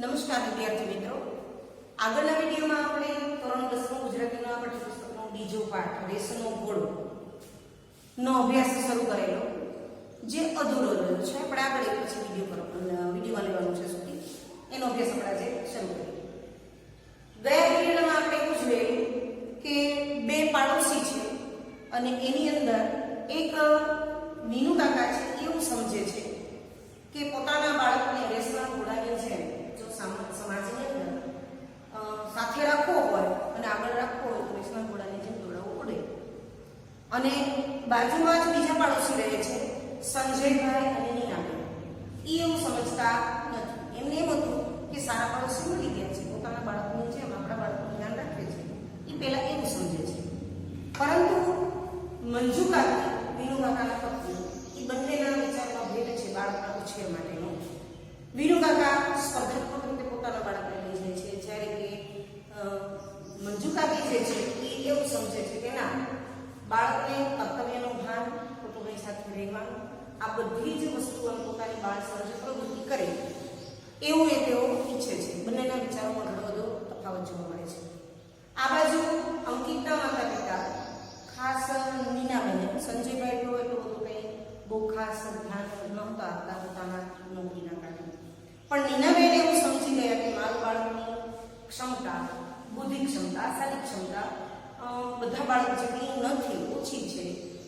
નમસ્કાર વિદ્યાર્થી મિત્રો, આગળના વિડીયોમાં આપણે ધોરણ 10 ગુજરાતીના પાઠ્યપુસ્તકનો બીજો પાઠ રેસનો ઘોડો નો અભ્યાસ શરૂ કરેલો, જે અધૂરો રહ્યો છે. આપણે આગળ એક પછી વિડીયોમાં લેવાનું છે સુધી એનો અભ્યાસ આપણે આજે શરૂ કરીએ. ગયા વિડીયોમાં આપણે એવું જોયું કે બે પાડોશી છે અને એની અંદર એક મીનુ કાકા છે, એવું સમજે છે કે પોતાના બાળકને રેસના ઘોડાની જેમ જો સમાજની અંદર સાથે રાખવો હોય અને આગળ રાખવો હોય તો રેસના ઘોડાની જેમ દોડાવવું પડે. અને બાજુમાં જ બીજા પાડોશી રહે છે, સંજયભાઈ અને નીનાબેન. એ એવું સમજતા નથી. એમને એમ હતું કે સારા પાડોશી મળી ગયા છે, પોતાના બાળકની જેમ આપણા બાળકનું ધ્યાન રાખે છે. એ પહેલા એવું સમજે છે. પરંતુ મંજુ કાકી, વીનુ કાકાના પત્ની, એ બંનેના વિચારમાં ભેદ છે બાળકના ઉછેર માટેનો. વીનુ કાકા સ્પર્ધાત્મક રીતે પોતાના બાળકને લઈ જાય છે, જ્યારે કે મંજુ કાકી જે છે એ એવું સમજે છે કે ના, બાળકને કર્તવ્યનું ભાન, કુટુંબની સાથે રહેવાનું, આ બધી જ વસ્તુઓ પોતાની બાળ સર્જ પ્રવૃત્તિ કરે એવું એ તેઓ ઈચ્છે છે. બંનેના વિચારોમાં ઘણો બધો તફાવત જોવા મળે છે. આ બાજુ અંકિતના માતા પિતા, ખાસ નીનાબેન, સંજયભાઈ એટલું બધું કંઈ બહુ ખાસ ધ્યાન નહોતા આપતા પોતાના નોકરીના કારણે. પણ નીનાબેન એવું સમજી ગયા કે મારું બાળકની ક્ષમતા, બુદ્ધિ ક્ષમતા, શારીરિક ક્ષમતા બધા બાળક જેટલી નથી, ઓછી છે,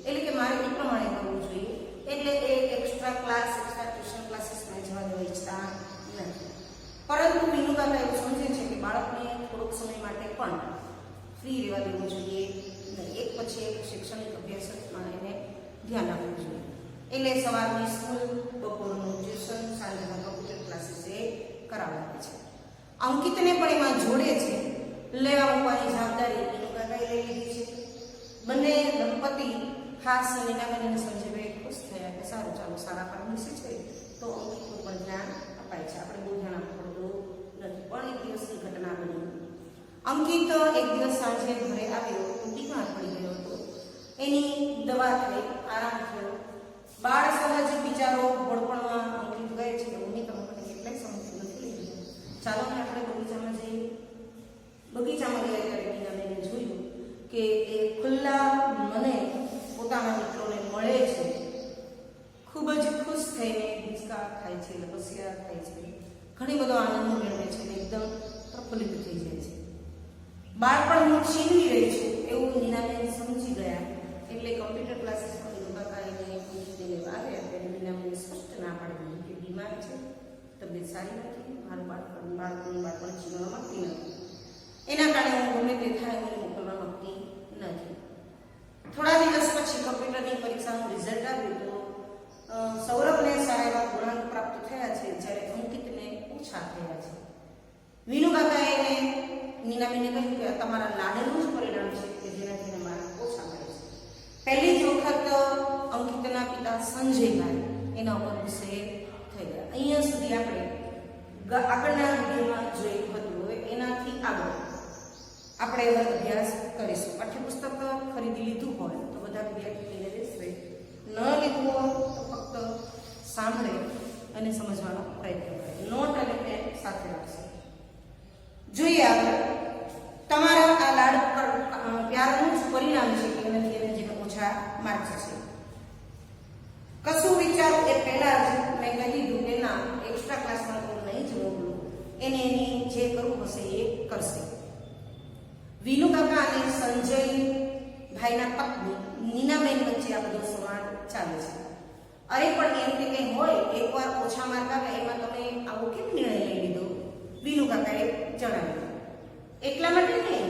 એટલે કે મારે એ પ્રમાણે કરવું જોઈએ. એટલે એ એક્સ્ટ્રા ક્લાસ, એક્સ્ટ્રા ટ્યુશન ક્લાસીસમાં જવા દેવા ઈચ્છતા નથી. પરંતુ વીનુ કાકા એવું સમજે છે કે બાળકને થોડોક સમય માટે પણ ફ્રી રહેવા દેવું જોઈએ, એક પછી એક શૈક્ષણિક અભ્યાસમાં એને ધ્યાન આપવું જોઈએ. એટલે સવારની સ્કૂલ, બપોરનું ટ્યુશન, સાંજના કમ્પ્યુટર ક્લાસીસ એ કરાવવા છે. અંકિતને પણ એમાં જોડે છે. લેવા મૂકવાની જવાબદારી વીનુ કાકાએ લઈ લીધી છે. બંને દંપતી, ખાસ નીનાબેન અને સંજયભાઈ ખુશ થયા કે સારું, ચાલો સારા પાડોશી છે તો અંકિતનું પણ ધ્યાન અપાય છે, આપણે બહુ ધ્યાન આપવું પડતું નથી. પણ એક દિવસની ઘટના બની. અંકિત એક દિવસ સાંજે ઘરે આવ્યો તો બીમાર પડી ગયો હતો. એની દવા થઈ, આરામ થયો. બાળ સહજ બિચારો ભોળપણમાં અંકિત કહે છે કે મમ્મી, તમે મને કેટલાય સમયથી નથી લઈ ગયા, ચાલો ને આપણે બગીચામાં જઈએ. બગીચામાં ગયા ત્યારે નીનાબેને જોયું કે એ ખુલ્લા મને પોતાના મિત્રોને મળે છે. ખૂબ જ ખુશ થઈને હિંચકા ખાય છે, લપસિયા ખાય છે, ઘણી બધો આનંદ મેળવે છે, એકદમ પ્રફુલ્લિત થઈ જાય છે. બાળપણ હું છીનવી રહી છું એવું નીનાબેન સમજી ગયા. એટલે કમ્પ્યુટર ક્લાસીસમાં વીનુ કાકા એને લેવા આવ્યા ત્યારે નીનાબેન સ્પષ્ટ ના પાડી કે બીમાર છે, તબિયત સારી નથી, મારું બાળપણ છીનવા માંગતી નથી, એના કારણે હું ગમે તે થાય મને મોકલવા માંગતી નથી. થોડા દિવસ પછી કમ્પ્યુટરની પરીક્ષાનું રિઝલ્ટ આવ્યું તો સૌરભને સારા એવા ગુણાંક પ્રાપ્ત થયા છે, જ્યારે અંકિતને ઓછા થયા છે. વીનુ કાકાએ એને નીનાબેને કહ્યું કે તમારા લાડનું જ પરિણામ છે કે જેનાથી મારા ઓછા મળે છે. પહેલી જ વખત અંકિતના પિતા સંજયભાઈ એના ઉપર ગુસ્સે થઈ ગયા. અહીંયા સુધી આપણે આગળના વિડીયોમાં જોયું હતું. હવે એનાથી આગળ આપણે એવો અભ્યાસ કરીશું. પાઠ્યપુસ્તક ખરીદી લીધું હોય તો બધા વિદ્યાર્થીઓ લઈને બેસવે, ન લીધું હોય તો ફક્ત સાંભળે અને સમજવાનો પ્રયત્ન કરે. નોટ અને પેન સાથે રાખશે. જોઈએ આગળ. તમારા આ લાડ પર પ્યારનું જ પરિણામ છે કે એનાથી એને જે ઓછા માર્ક્સ છે. કશું વિચારું એ પહેલા જ મેં કહી દીધું કે ના, એક્સ્ટ્રા ક્લાસમાં તો નહીં જ મોકલું, એને એની જે કરવું હશે એ કરશે. વીનુ કાકા અને સંજયભાઈના પત્ની નીનાબેન વચ્ચે આ બધો સંવાદ ચાલે છે. અરે પણ એમ કે કંઈ હોય, એકવાર ઓછા માર્ક આવ્યા એમાં તમે આવો કેમ નિર્ણય લઈ લીધો? વીનુ કાકાએ જણાવ્યું. એટલા માટે નહીં,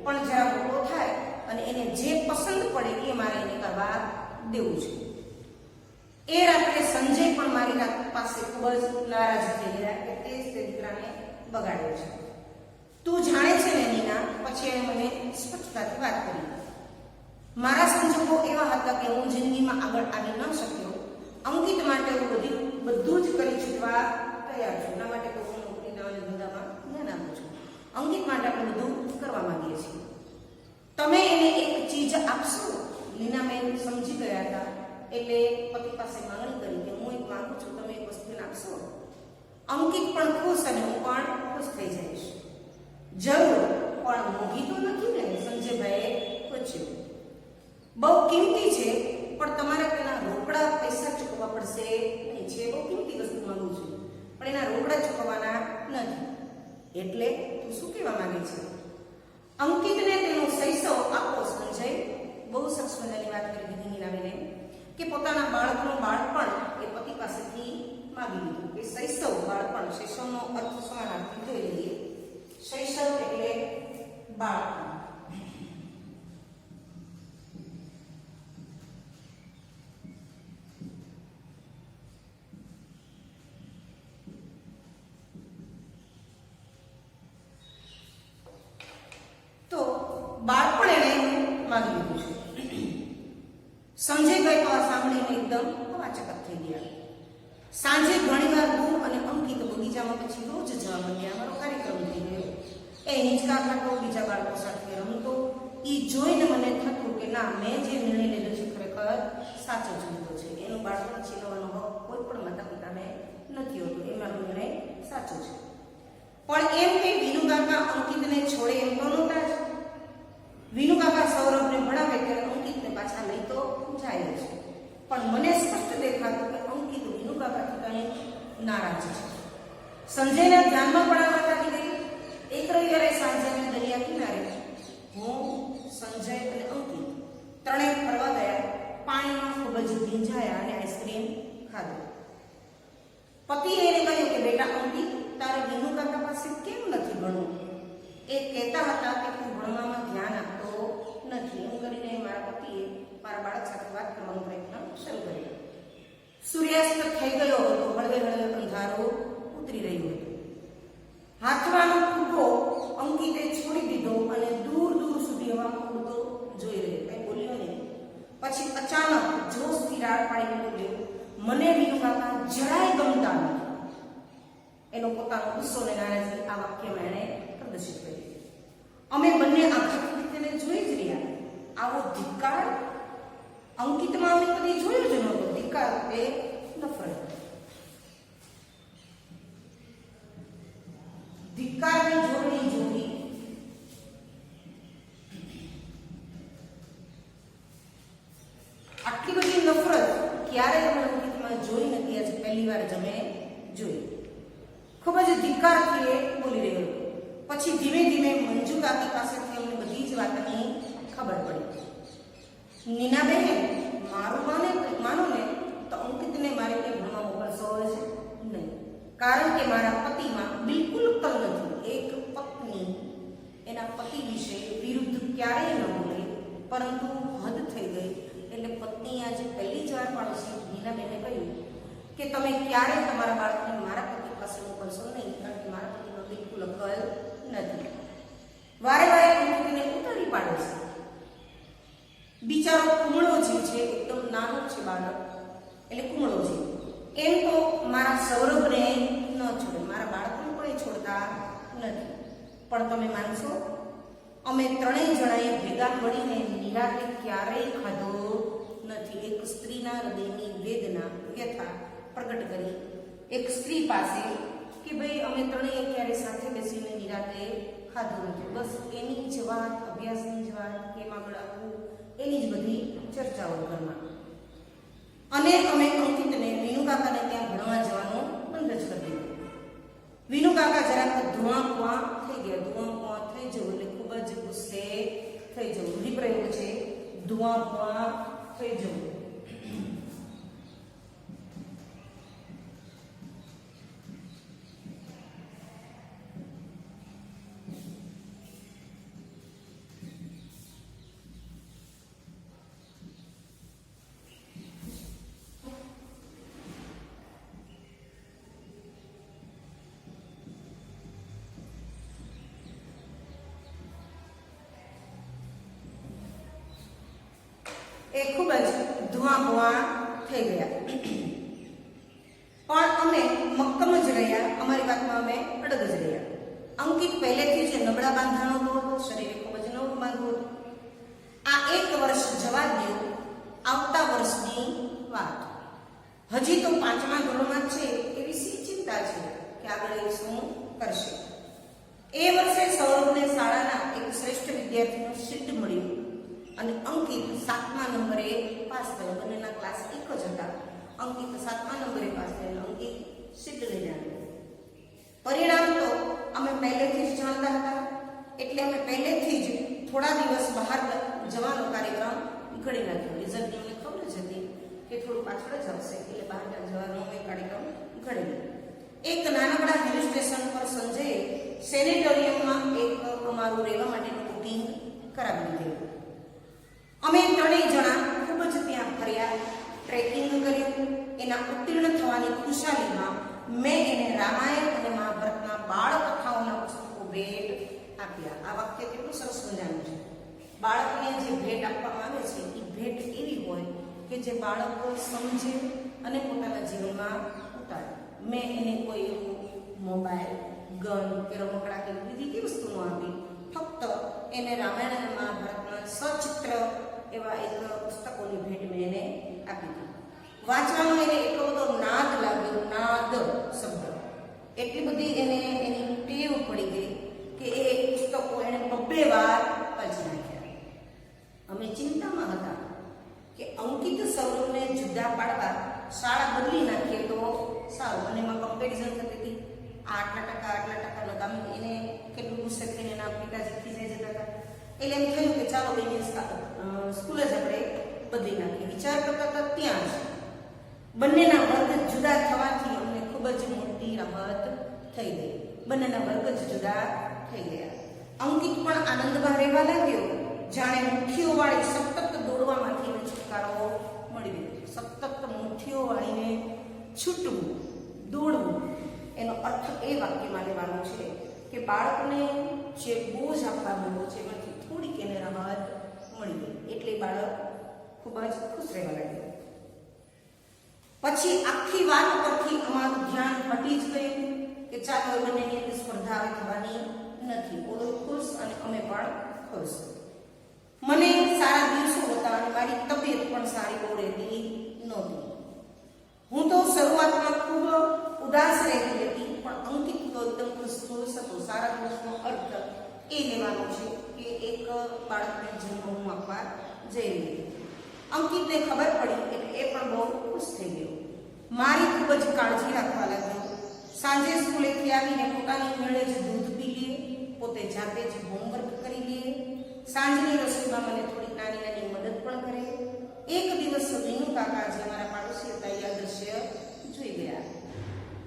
પણ જરા મોટો થાય અને એને જે પસંદ પડે એ મારે એને કરવા દેવું છે. એ રાત્રે સંજય પણ મારી રાત પાસે ખૂબ જ નારાજ થઈ ગયા કે તે જ તે દીકરાને બગાડ્યો છે. તું જાણે છે ને નીના, પછી એણે મને સ્પષ્ટતાથી વાત કરી. મારા સંજોગો એવા હતા કે હું જિંદગીમાં આગળ આવી ન શક્યો. અંકિત માટે હું બધું જ કરી છૂટવા તૈયાર છું. એના માટે હું નોકરીના અને ધંધામાં ધ્યાન આપું છું. અંકિત માટે આપણે બધું કરવા માંગીએ છીએ. તમે એને એક ચીજ આપશો? નીનાબેન સમજી ગયા હતા. એટલે પતિ પાસે માંગણી કરી કે હું એક માંગુ છું, તમે એક વસ્તુ આપશો. અંકિત પણ ખુશ અને હું પણ ખુશ થઈ જઈશ. જરૂર, પણ મોંઘી તો નથી ને? સંજયભાઈએ પૂછ્યું. બહુ કિંમતી છે, પણ તમારે તેના રોકડા પૈસા ચૂકવવા પડશે નહીં. છે બહુ કિંમતી વસ્તુ માંગુ છું, પણ એના રોકડા ચૂકવવાના નથી. એટલે તું શું કહેવા માંગે છે? અંકિતને તેનો શૈશવ આપો. સંજય બહુ સરસ મજાની વાત કરી દીધી નીલાબેને, કે પોતાના બાળકનું બાળપણ એ પતિ પાસેથી માગી લીધું. એ શૈશવ બાળપણ, શૈશવનો અર્થ સમાનાર્થી જોઈ લઈએ. શૈશવ એટલે બાળપણ. તો બાળપણ એને માગી લીધું છે. સંજયભાઈ તો આ સાંભળીને એકદમ અવાચક થઈ ગયા. સાંજે ઘણીવાર હું અને અંકિત બગીચામાં પછી રોજ જવા માંડ્યા. અમારો કાર્યક્રમ થઈ ગયો. એ હિંચકા ખાતો, બીજા બાળકો સાથે રમતો. એ જોઈને મને થતું કે ના, મેં જે નિર્ણય લીધો છે ખરેખર સાચો જ લીધો છે. એનું બાળપણ છીનવવાનો હક કોઈ પણ માતા પિતાને નથી હોતો. એ મારો નિર્ણય સાચો છે. પણ એમ કે વિનુકાકા અંકિતને છોડે એમ તો નહોતા જ. વિનુકાકા સૌરભને ભણાવે ત્યારે અંકિતને પાછા લઈ તો જાય જ. પણ મને સ્પષ્ટ દેખાતું કે અંકિત વિનુકાકાથી કંઈ નારાજ છે. સંજયના ધ્યાનમાં પણ આ વાત આવી ગઈ. એક રવિવારે સાંજે અમે દરિયા કિનારે હું, સંજય અને અંકિત ત્રણેય ફરવા ગયા. પાણીમાં ખૂબ જ ભીંજાયા અને આઈસ્ક્રીમ ખાધો. પતિએ એને કહ્યું કે બેટા અંકિત, તારે વિનુકાકા પાસે કેમ નથી ભણવું? એ કહેતા હતા કે તું ભણવામાં ધ્યાન આપતો નથી. એમ કરીને મારા પતિએ મારા બાળક સાથે વાત કરવાનો પ્રયત્ન શરૂ કર્યો. સૂર્યાસ્ત થઈ ગયો હતો. હળવે હળવે અંધારો ઉતરી રહ્યો હતો. હાથવાનો ફૂકો અંકિતે છોડી દીધો અને દૂર દૂર સુધી હવામાં ઉડતો જોઈ રહ્યો. કંઈ બોલ્યો નહીં. પછી અચાનક જોશથી રાડ પાડીને બોલ્યો, મને વિનુકાકા જરાય ગમતા નથી. એનો પોતાનો ગુસ્સો અને નારાજગી આ વાક્યમાં એણે પ્રદર્શિત કરી. અમે બંને આંખોથી તેને જોઈ જ રહ્યા. આવો ધિક્કાર અંકિતમાં અમે કદી જોયો જ નહોતો. ધિક્કાર એ નફરત. ધિક્કારની જોડણી જોડી. આટલી બધી નફરત ક્યારેય અમે અંકિતમાં જોઈ નથી. આજે પહેલી વાર જ અમે જોઈ. ખૂબ જ ધિક્કારથી એ બોલી રહ્યો હતો. પછી ધીમે ધીમે મંજુ કાકી પાસેથી અમને બધી જ વાતની ખબર પડી. નીનાબેન, મારું માનો ને તો અંકિતને મારે કે ભણવા મોકલશો જ નહીં. કારણ કે મારા પતિમાં બિલકુલ અક્કલ નથી. એક પત્ની એના પતિ વિશે વિરુદ્ધ ક્યારેય ન બોલે, પરંતુ હદ થઈ ગઈ. એટલે પત્ની આજે પહેલી જ વાર પાડોશી નીનાબેને કહ્યું કે તમે ક્યારેય તમારા બાળકને મારા પતિ પાસે મોકલશો નહીં, કારણ કે મારા પતિનો બિલકુલ અક્કલ નથી. વારે વારે અંકિતને ઉતારી પાડે છે. બિચારો કુમળોજી છે, એકદમ નાનો છે બાળક, એટલે કુમળોજી. એમ તો મારા સૌરભને ન છોડે, મારા બાળકને પણ એ છોડતા નથી. પણ તમે માનશો, અમે ત્રણેય જણાએ ભેગા મળીને નિરાતે ક્યારેય ખાધો નથી. એક સ્ત્રીના હૃદયની વેદના, વ્યથા પ્રગટ કરી એક સ્ત્રી પાસે કે ભાઈ અમે ત્રણેય ક્યારેય સાથે બેસીને નિરાતે ખાધું નથી. બસ એની જ વાત, અભ્યાસની જ વાત, કેમ આગળ આવવું, એની જ બધી ચર્ચાઓ ઘરમાં. અને અમે અંકિતને વિનુકાકાને ત્યાં ભણવા જવાનું બંધ જ કરી દીધું. વિનુકાકા જરાક ધુઆ થઈ ગયા. ધુઆ થઈ જવું એટલે ખૂબ જ ગુસ્સે થઈ જવું. રૂઢિપ્રયોગ છે ધુઆ થઈ જવું. એ ખૂબ જ ધુઆ થઈ ગયા. પણ અમે મક્કમ જ રહ્યા. અમારી વાતમાં અમે અડગ જ રહ્યા. અંકિત પહેલેથી જ નબળા બાંધાણો હતો. શરીરે ખૂબ જ નવું બાંધવું હતું. આ એક વર્ષ જવા દો, આવતા વર્ષની વાત. હજી તો 5મા ધોરણમાં છે એવી સી ચિંતા છે કે વિદ્યાર્થીનું સીટ મળ્યું અને અંકિત 7મા નંબરે પાસ થયો. બંનેના ક્લાસ એક જ હતા. અંકિત 7મા નંબરે પાસ થયો. અંકિત સીટ લઈને આવ્યો. પરિણામ તો અમે પહેલેથી જ જાણતા હતા, એટલે અમે પહેલેથી જ થોડા દિવસ બહાર જવાનો કાર્યક્રમ ઘડી નાખ્યો. રિઝલ્ટની અમને ખબર જ હતી કે થોડું પાછળ જ આવશે, એટલે બહાર જવાનો અમે કાર્યક્રમ ઘડી. એક નાનકડા હિલ સ્ટેશન પર સંજયે સેનેટોરિયમમાં એક અમારું રહેવા માટેનું બુકિંગ કરાવી દીધું. અમે ત્રણેય જણા ખૂબ જ ત્યાં ફર્યા, ટ્રેકિંગ કર્યું. એના ઉત્તીર્ણ થવાની ખુશાલીમાં મેં એને રામાયણ અને મહાભારતના બાળકથાઓના પુસ્તકો ભેટ આપ્યા. આ વાક્ય કેટલું સરસ મજાનું છે. બાળકને જે ભેટ આપવામાં આવે છે એ ભેટ એવી હોય કે જે બાળકો સમજે અને પોતાના જીવનમાં ઉતારે. મેં એને કોઈ એવું મોબાઈલ, ગન કે રમકડા કે બીજી કઈ વસ્તુ ન આપી. ફક્ત એને રામાયણ અને મહાભારતના સચિત્ર એવા એક પુસ્તકોની ભેટ મેં એને આપી હતી. વાંચવાનો એને એટલો બધો નાદ લાગ્યો, નાદ શબ્દ, એટલી બધી એને એની ટેવ પડી ગઈ કે એ પુસ્તકો એને 2 વાર વાંચી નાખ્યા. અમે ચિંતામાં હતા કે અંકિત સૌરભને જુદા પાડવા શાળા બદલી નાખીએ તો સારું. અને એમાં કમ્પેરિઝન થતી હતી, આટલા ટકા નતા. એને કેટલું ગુસ્સે થઈને એના પિતાજી ખીજાઈ જતા હતા. એટલે એમ થયું કે ચાલો બેની સ્કૂલ જ આપણે બદલી નાખીએ. વિચાર કરતા હતા ત્યાં જ બંનેના વર્ગ જુદા થવાથી અમને ખૂબ જ મોટી રાહત થઈ ગઈ. બંનેના વર્ગ જ જુદા થઈ ગયા. અંકિત પણ આનંદમાં રહેવા લાગ્યો, જાણે મુઠ્ઠીઓ વાળી સતત દોડવામાંથી એને છુટકારો મળી ગયો. સતત મુઠ્ઠીઓ વાળીને છૂટવું, દોડવું, એનો અર્થ એ વાક્યમાં લેવાનો છે કે બાળકને જે બોજ આપવાનો છે એમાંથી થોડીક એને રાહત મળી ગઈ. એટલે બાળક ખૂબ જ ખુશ રહેવા લાગ્યું. પછી આખી વાત પરથી અમારું ધ્યાન હટી જ ગયું કે ચાલો બંનેની અંદર સ્પર્ધા હવે થવાની નથી. ઓલો ખુશ અને અમે પણ ખુશ. મને સારા દિવસો હતા અને મારી તબિયત પણ સારી બહુ રહેતી નહોતી. હું તો શરૂઆતમાં ખૂબ ઉદાસ રહેતી હતી, પણ અંકિત તો એકદમ ખુશ હતો. સારા દિવસનો અર્થ એ લેવાનો છે કે એક બાળકને જન્મ હું આપવા જઈ રહી હતી. અંકિતને ખબર પડી એટલે એ પણ બહુ ખુશ થઈ ગયો. મારી ખૂબ જ કાળજી રાખવા લાગ્યો. સાંજે સ્કૂલેથી આવીને પોતાની મેળે જ દૂધ પી લે, પોતે જાતે જ હોમવર્ક કરી લે. સાંજની રસોઈમાં મને થોડી નાની મદદ પણ કરે. એક દિવસ વિનુ કાકા જે અમારા પાડોશી હતા એ આ દ્રશ્ય જોઈ ગયા.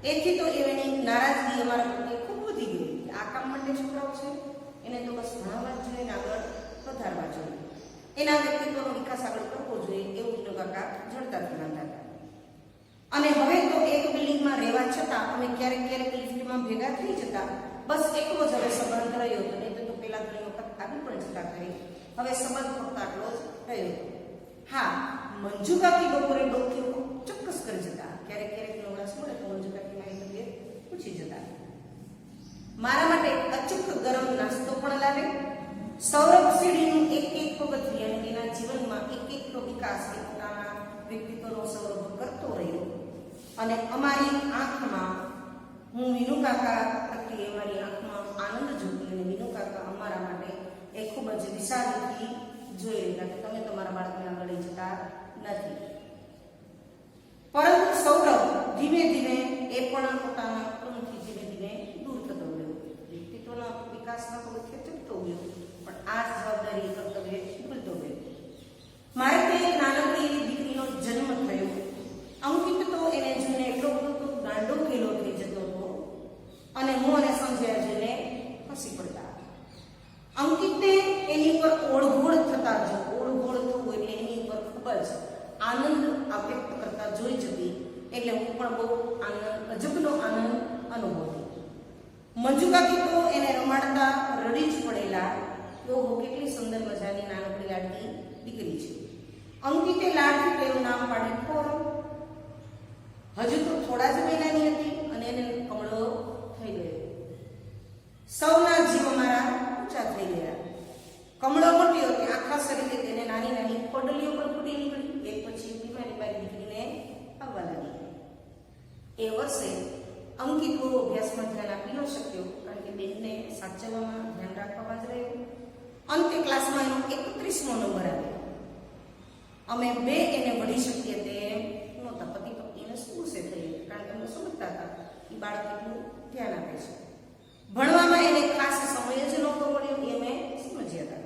એથી તો એની નારાજગી અમારા પ્રત્યે ખૂબ વધી ગઈ. આ કામ માટે છોકરાઓ છે, એને તો બસ ભણાવવા જ જોઈએ, આગળ વધારવા જોઈએ, એના વ્યક્તિત્વનો વિકાસ આગળ કરવો જોઈએ, એવું વિનુ કાકા જડતાથી માનતા હતા. અને હવે તો એક બિલ્ડિંગમાં રહેવા છતાં અમે ક્યારેક લિફ્ટમાં ભેગા થઈ જતા. બસ એટલો જ હવે સંબંધ રહ્યો હતો. નહીં તો પેલા ઘણી વખત આવી પણ જતા કરી. હવે સંબંધ ફક્ત આટલો જ રહ્યો. હા, મંજુ કાકી બપોરે ડોક્ટર ચોક્કસ કરી જતા. ક્યારેક નવરાશ મળે તો મંજુ કાકી મારી તબિયત પૂછી જતા. મારા માટે અચૂક ગરમ નાસ્તો પણ લાવે. સૌરભ સીડીનું એક પગથિયું અને તેના જીવનમાં એક વિકાસ એ પોતાના વ્યક્તિત્વનો સૌરભ કરતો રહ્યો. અને અમારી આંખમાં હું વિનુ કાકા પ્રત્યે અમારી આંખમાં આનંદ જોતી અને વિનુ કાકા અમારા માટે એ ખૂબ જ વિશાળથી જોઈ રહ્યા કે તમે તમારા બાળકને આગળ લઈ જતા નથી. પરંતુ સૌરભ ધીમે ધીમે એ પણ પોતાના ક્રમથી ધીમે દૂર થતો ગયો. વ્યક્તિત્વના વિકાસના પગથિયે ચડતો ગયો, પણ આ જવાબદારી કર્તવ્ય ભૂલતો ગયો. મારે તે એક નાનકડી એવી દીકરીનો જન્મ થયો. અંકિત તો એને જોઈને એટલો બધો ગાંડો ખેલો થઈ જતો હતો અને હું અને સંજયા જોઈને હસી પડતા. અંકિતને એની પર ઓળઘોળ થતા જો ઓળઘોળ થવું એટલે એની પર ખૂબ જ આનંદ વ્યક્ત કરતા જોઈ જતી. એટલે હું પણ બહુ અજબનો આનંદ અનુભવતી. મંજુ કાકી તો એને રમાડતા રડી જ પડેલા. ઓહો, કેટલી સુંદર મજાની નાનકડી લાડકી દીકરી છે. અંકિતે લાડકી તેનું નામ પાડ્યું ખોરો. હજુ તો થોડા જ મહિનાની હતી અને એને કમળો થઈ ગયો. સૌના જીવ અમારા ઊંચા થઈ ગયા. કમળો મોટ્યો કે આખા શરીરે તેને નાની ખોડલીઓ પણ ફૂટી નીકળી. એક પછી બીમારી મારી દીકરીને આવવા લાગી. એ વર્ષે અંકિત બહુ અભ્યાસમાં ધ્યાન આપી ન શક્યો, કારણ કે બેનને સાચવવામાં ધ્યાન રાખવામાં જ રહ્યો. અંતે ક્લાસમાં એનો 31મો નંબર આવ્યો. અમે બે એને વળી શકીએ તેમ નહોતા. પતિ પત્નીને શું ગુસ્સે થઈ, કારણ કે અમે સમજતા હતા કે બાળક એટલું ધ્યાન આપે છે. ભણવામાં એને ખાસ સમય જ નહોતો મળ્યો એ અમે સમજ્યા હતા.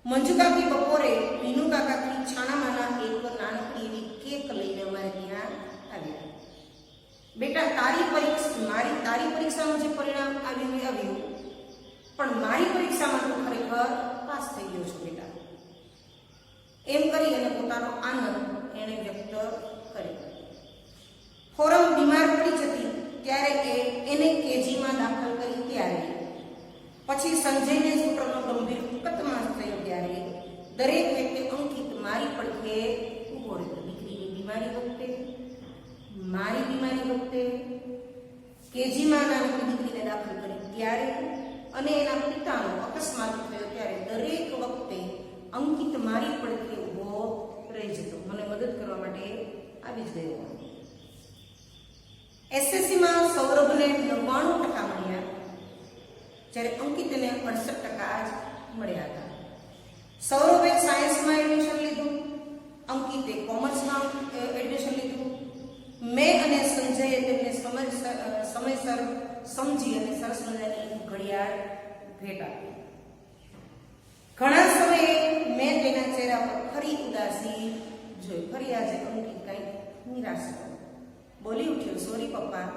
મંજુ કાકી બપોરે વિનુ કાકાથી છાણામાના એક નાનકડી એવી કેક લઈને અમારે ત્યાં આવ્યા. બેટા તારી પરીક્ષાનું જે પરિણામ આવ્યું પણ મારી પરીક્ષામાં તું ખરેખર પાસ થઈ ગયો છો બેટા, એમ કરી અને પોતાનો આનંદ એણે વ્યક્ત કર્યો. ફોરમ બીમાર પડી જતી ત્યારે એને કેજીમાં દાખલ કરી ત્યારે, પછી સંજયને સ્કૂટરનો ગંભીર અકસ્માત થયો ત્યારે દરેક વ્યક્તિ અંકિત મારી પડખે ઊભો રહ્યો. દીકરીની બીમારી વખતે, મારી બીમારી વખતે, કેજીમાં નાની દીકરીને દાખલ કરી ત્યારે અને એના પિતાનો અકસ્માત થયો ત્યારે દરેક વખતે અંકિત મારી પડખે ઊભો રહી જતો, મને મદદ કરવા માટે આવી જ ગયો. એસએસસીમાં સૌરભને 99% મળ્યા જ્યારે અંકિતને 68% જ મળ્યા હતા. સૌરભે સાયન્સમાં એડમિશન લીધું, અંકિતે કોમર્સમાં એડમિશન લીધું. મેં અને સંજયે તેમને સમયસર સમજી અને સરસ મજાની ઘડિયાળ ભેટ આપી. ઘણા સમયે મેં તેના ચહેરા પર ફરી ઉદાસી જોઈ. ફરી આજે અંકિત કંઈક નિરાશ બોલી ઉઠ્યો, સોરી પપ્પા,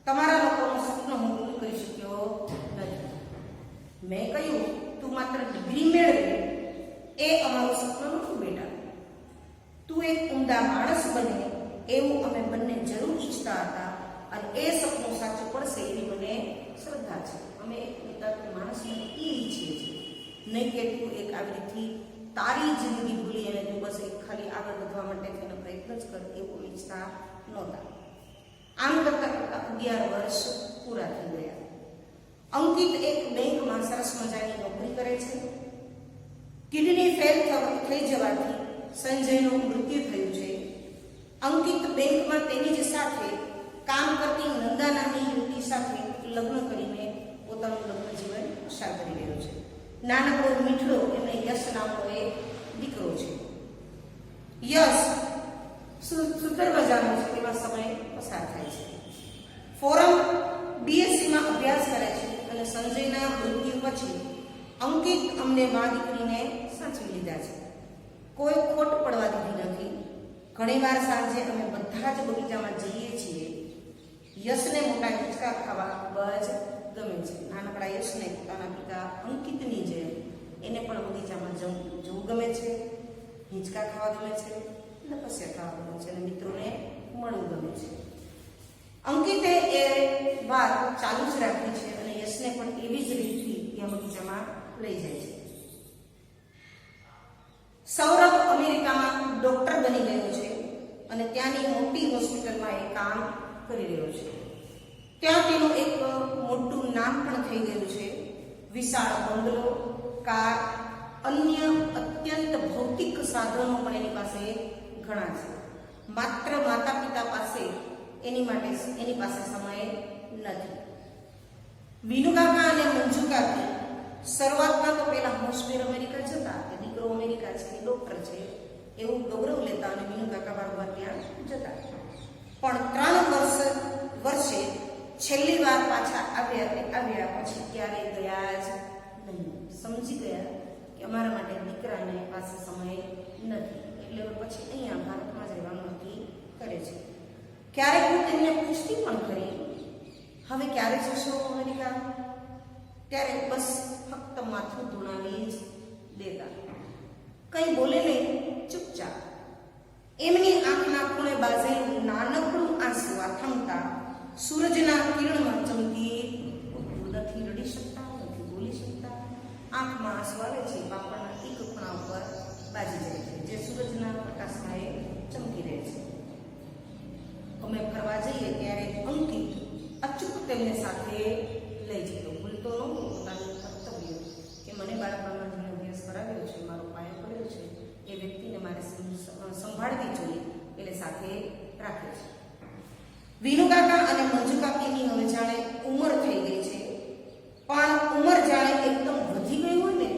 તમારા લોકોનું સપનું હું પૂરું કરી શક્યો નથી. મેં કહ્યું તું માત્ર ડિગ્રી મેળવે એ અમારું સપનું નહોતું બેટા, તું એક ઉમદા માણસ બને એવું અમે બંને જરૂર ઈચ્છતા હતા અને એ સપનું સાચું પડશે એવી મને શ્રદ્ધા છે. અમે એક ઉમદા માણસને એ ઈચ્છીએ છીએ, નહીં કે તું એક આવી રીતથી તારી જિંદગી ભૂલી અને તું બસ એક ખાલી આગળ વધવા માટે તેનો પ્રયત્ન જ કર એવું ઈચ્છતા નહોતા. આમ કરતા 11 વર્ષ પૂરા થઈ ગયા. અંકિત એક બેંકમાં સરસ મજાની નોકરી કરે છે. કિડની ફેલ થઈ જવાથી સંજયનું મૃત્યુ થયું છે. અંકિત બેંકમાં તેની જ સાથે કામ કરતી નંદા નામની યુવતી સાથે લગ્ન કરીને પોતાનું લગ્ન જીવન પસાર કરી રહ્યો છે. નાનકડો મીઠડો એમને યશ નામનો એક દીકરો છે. યશ સુંદર મજાનો છે, એવા સમય પસાર થાય છે. ફોરમ બીએસસીમાં અભ્યાસ કરે છે અને સંજયના મૃત્યુ પછી અંકિત અમને મા દીકરીને સાચવી લીધા છે. કોઈ ખોટ પડવા દીધી નથી. ઘણીવાર સાંજે અમે બધા જ બગીચામાં જઈએ છીએ. યશને મોટા હિંચકા ખાવા ખૂબ જ ગમે છે. નાનકડા યશને પોતાના પિતા અંકિતની જેમ એને પણ બગીચામાં જવું ગમે છે, હિંચકા ખાવા ગમે છે, તપસ્યા ખાવા ગમે છે અને મિત્રોને મળવું ગમે છે. અંકિતે એ વાત ચાલુ જ રાખી છે અને યશને પણ એવી જ રીતથી ત્યાં બગીચામાં લઈ જાય છે. સૌરભ અમેરિકામાં ડોક્ટર બની ગયો છે અને ત્યાંની મોટી હોસ્પિટલમાં એ કામ કરી રહ્યો છે. ત્યાં તેનું એક મોટું નામ પણ થઈ ગયું છે. વિશાળ બંગલો, કાર, અન્ય અત્યંત ભૌતિક સાધનો પણ એની પાસે ઘણા છે. માત્ર માતા પિતા પાસે એની પાસે સમય નથી. વિનુ કાકા અને મંજુ કાકી શરૂઆતમાં તો પેલા હોસ્પિટલ અમેરિકા જતા, કે દીકરો અમેરિકા છે, ડોક્ટર છે એવું ગૌરવ લેતા અને વિનુ કાકા વારંવાર ત્યાં જતા. પણ 3 વર્ષે છેલ્લી વાર પાછા આવ્યા પછી ક્યારેય ગયા જ નહીં. સમજી ગયા કે અમારા માટે દીકરાને પાસે સમય નથી, એટલે પછી અહીંયા ભારતમાં જ રહેવાનું નક્કી કરે છે. ક્યારેક હું તેમને પૂછતી પણ કરી, હવે ક્યારે જશો અમેરિકા? ત્યારે બસ ફક્ત માથું ધૂણાવી જ દેતા, કંઈ બોલે નહીં, ચૂપચાપ. એમની આંખના ખૂણે બાજેલું નાનકડું આંસુ આથમતા સૂરજના કિરણમાં ચમકી નથી રડી શકતા, નથી બોલી શકતા. આંખમાં આંસુ આવે છે, પાપડના એક ખૂણા ઉપર બાજી જાય છે, જે સૂરજના પ્રકાશમાં એ ચમકી રહે છે. અમે ફરવા જઈએ ત્યારે અંકિત અચૂક તેમને સાથે લઈ જતો. ભૂલતો નહોતો પોતાનું કર્તવ્ય કે મને બાળપણમાં જેને અભ્યાસ કરાવ્યો છે, મારો પાયો પડ્યો છે, એ વ્યક્તિને મારે સંભાળવી જોઈએ એટલે સાથે રાખે છે. વિનુ કાકા અને મંજુ કાકીની હવે જાણે ઉંમર થઈ ગઈ છે, પણ ઉંમર જાણે એકદમ વધી ગઈ હોય ને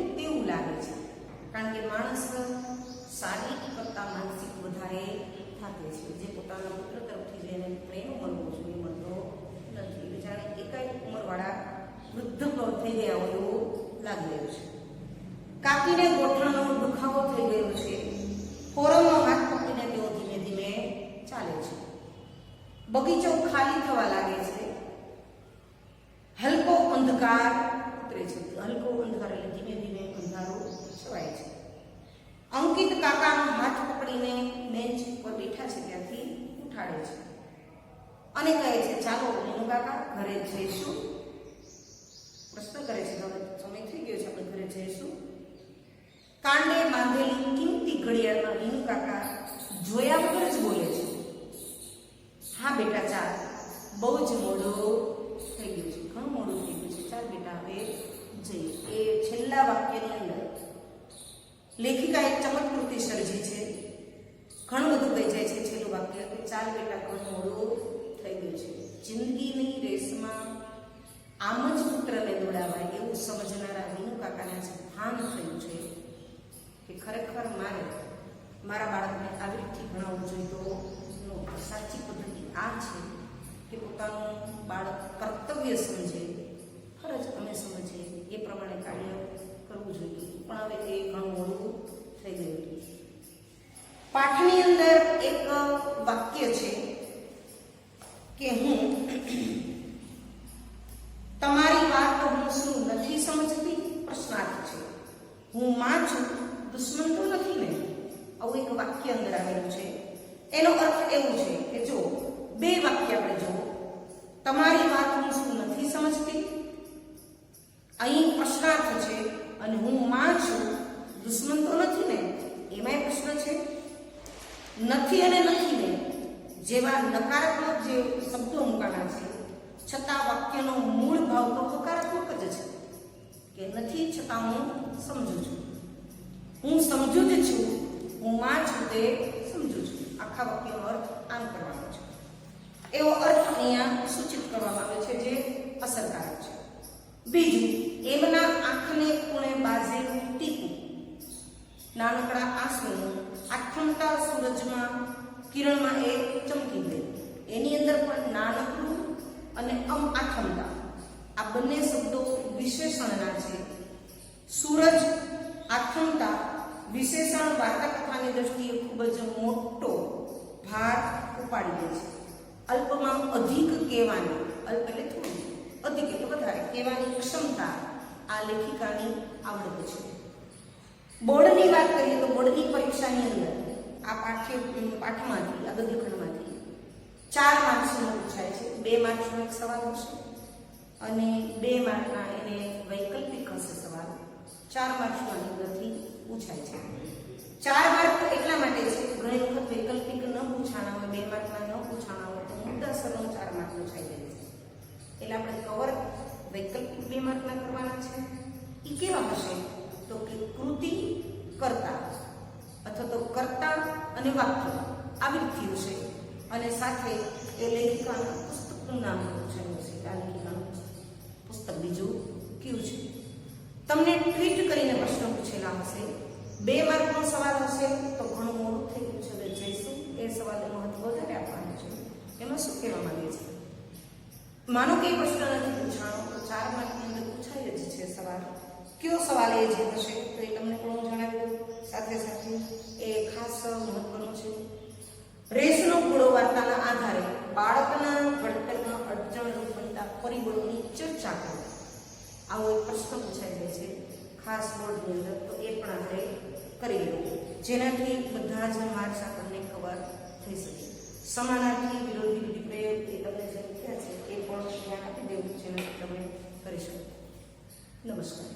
જાતે છે, જે પોતાના પુત્ર તરફથી જેને પ્રેમ મળવો જોઈએ મળતો નથી. જાણે એકાએક ઉંમરવાળા વૃદ્ધ થઈ ગયા હોય એવું લાગી રહ્યું છે. કાકીને ગોઠણનો દુખાવો થઈ ગયો છે. ફોરમનો હાથ પકડીને તેઓ ધીમે ધીમે ચાલે છે. બગીચો ખાલી થવા લાગે છે. હલકો અંધકાર ઉતરે છે. હલકો અંધકાર એટલે ધીમે ધીમે અંધારું છવાય છે. અંકિત કાકાનો હાથ પકડીને બેન્ચ પર બેઠા છે ત્યાંથી ઉઠાડે છે અને કહે છે, ચાલો વિનુ કાકા ઘરે જઈશું. પ્રશ્ન કરે છે, હવે સમય થઈ ગયો છે, આપણે ઘરે જઈશું. કાંડે બાંધેલી કિંમતી ઘડિયાળમાં વિનુ કાકા જોયા વગર જ બોલે છે, હા બેટા ચાલ, બહુ જ મોડું થઈ ગયું છે, ઘણું મોડું થઈ ગયું છે, ચાલ બેટા હવે જઈએ. એ છેલ્લા વાક્યની અંદર લેખિકા એક ચમત્કૃતિ સર્જી છે. ઘણું બધું કહી જાય છે છેલ્લું વાક્ય કે ચાલ બેટા ઘણું મોડું થઈ ગયું છે. જિંદગીની રેસમાં આમ જ પુત્રને દોડાવાય એવું સમજનારા વિનુ કાકાને જે ભાન થયું છે કે ખરેખર મારા બાળકને આવી રીતથી ભણાવવું જોઈએ, તો સાચી પદ્ધતિ આ છે કે પોતાનું બાળક કર્તવ્ય સમજે, ફરજ અમે સમજીએ એ પ્રમાણે કાર્ય કરવું જોઈએ. પણ હવે એ ઘણું મોડું થઈ ગયું હતું. પાઠની અંદર એક વાક્ય છે કે હું તમારી વાત હું શું નથી સમજતી, પ્રશ્નાર્થ છે. હું માં છું, દુશ્મન તો નથી ને, આવું એક વાક્ય અંદર આવેલું છે. એનો અર્થ એવું છે કે જો બે વાક્ય આપણે જુઓ, તમારી વાત હું શું નથી સમજતી, અહીં પ્રશ્નાર્થ છે, અને હું માં છું, દુશ્મન તો નથી ને, એમાંય પ્રશ્ન છે. નથી અને નથી ને જેવા નકારાત્મક જે શબ્દો મૂકાણા છે, છતાં વાક્યનો મૂળ ભાવ તો હકારાત્મક જ છે કે નથી છતાં હું સમજુ છું, હું સમજુ જ છું, હું માં છું તે સમજુ છું. આખા વાક્યનો અર્થ આમ કરવાનો છે. એવો અર્થ અહીંયા સૂચિત કરવામાં આવે છે જે અસરકારક છે. બીજું, એમના આંખને ખૂણે બાજેલું ટીપું, નાનકડા આંસુનું આઠમતા સૂરજમાં કિરણમાં એ ચમકી ગઈ. એની અંદર પણ નાનકડું અને આઠમતા આ બંને શબ્દો વિશેષણના છે. સૂરજ, આઠમતા વિશેષણ વાર્તાકથાની દ્રષ્ટિએ ખૂબ જ મોટો ભાર ઉપાડી દે છે. અલ્પમાં અધિક કહેવાની, અલ્પ એટલે થોડું, અધિક એટલે વધારે કહેવાની ક્ષમતા આ લેખિકાની આવડત છે. બોર્ડની વાત કરીએ તો બોર્ડની પરીક્ષાની અંદર આ પાઠમાંથી આ ગદ્યખંડમાંથી 4 માર્ક્સનો પૂછાય છે. 2 માર્ક્સનો એક સવાલ હશે અને 2 માર્કના એને વૈકલ્પિક હશે સવાલ. 4 માર્ક્સના અંદરથી પૂછાય છે. 4 માર્ક એટલા માટે છે કે ઘણી વખત વૈકલ્પિક ન પૂછાણા હોય, 2 માર્કના ન પૂછાણા હોય તો મુદ્દાસરનો 4 માર્ક પૂછાઈ જાય છે. એટલે આપણે કવર વૈકલ્પિક 2 માર્કના કરવાના છે. એ કેવા હશે તો કે કૃતિ, કર્તા અથવા તો કર્તા અને વાક્ય આવી રીતે હશે, અને સાથે એ લેખિકાના પુસ્તકનું નામ પૂછેલું છે. આ લેખિકાનું પુસ્તક બીજું કયું છે. તમને ટ્વીટ કરીને પ્રશ્ન પૂછેલા હશે. 2 માર્કનો સવાલ હશે તો ઘણું મોડું થઈ ગયું છે, હવે જઈશું એ સવાલને મહત્વ વધારે આપવાનું છે. એમાં શું કહેવા માંગે છે? માનો કે પ્રશ્ન નથી પૂછાણો તો 4 માર્કની અંદર પૂછાય જ છે સવાલ. કયો સવાલ એ જે હશે તો એ તમને પણ હું જણાવી દઉં. સાથે સાથે એ ખાસ મહત્વનું છે. રેસનો ઘોડો વાર્તાના આધારે બાળકના ઘડતરમાં અડચણરૂપ બનતા પરિબળોની ચર્ચા કરો. આવો એક પ્રશ્ન પૂછાઈ જાય છે ખાસ બોર્ડની અંદર, તો એ પણ આપણે કરી લઈએ, જેનાથી બધા જ માર્ક્સ આપણને કવર થઈ શકે. સમાનાર્થી, વિરોધી, વિપ્રયોગ એ તમને જે લખ્યા છે એ પણ ધ્યાન આપી દેવું, જેનાથી તમે કરી શકો. નમસ્કાર.